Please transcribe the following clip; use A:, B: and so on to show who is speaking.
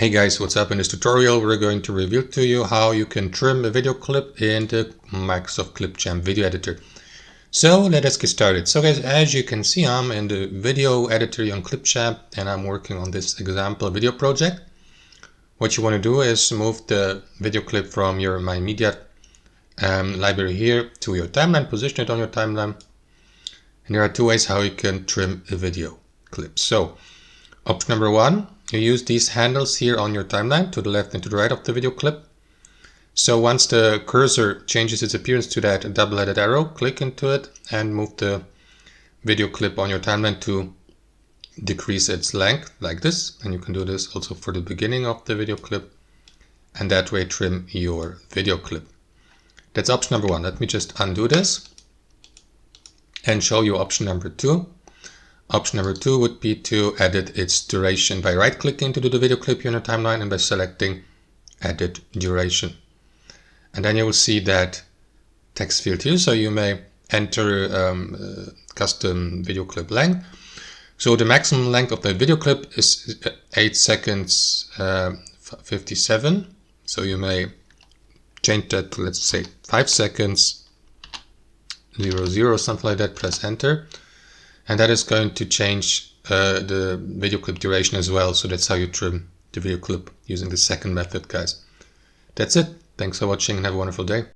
A: Hey guys, what's up? In this tutorial we're going to reveal to you how you can trim a video clip in the Microsoft Clipchamp video editor. So let us get started. So guys, as you can see, I'm in the video editor on Clipchamp and I'm working on this example video project. What you want to do is move the video clip from your My Media library here to your timeline, position it on your timeline. And there are two ways how you can trim a video clip. So option number one, you use these handles here on your timeline to the left and to the right of the video clip. So once the cursor changes its appearance to that double-headed arrow, click into it and move the video clip on your timeline to decrease its length like this. And you can do this also for the beginning of the video clip, and that way trim your video clip. That's option number one. Let me just undo this and show you option number two. Option number two would be to edit its duration by right-clicking to the video clip here on the timeline and by selecting Edit Duration. And then you will see that text field here, so you may enter custom video clip length. So the maximum length of the video clip is 8 seconds 57. So you may change that to, let's say, 5 seconds 00, something like that. Press enter. And that is going to change the video clip duration as well. So that's how you trim the video clip using the second method, guys. That's it. Thanks for watching and have a wonderful day.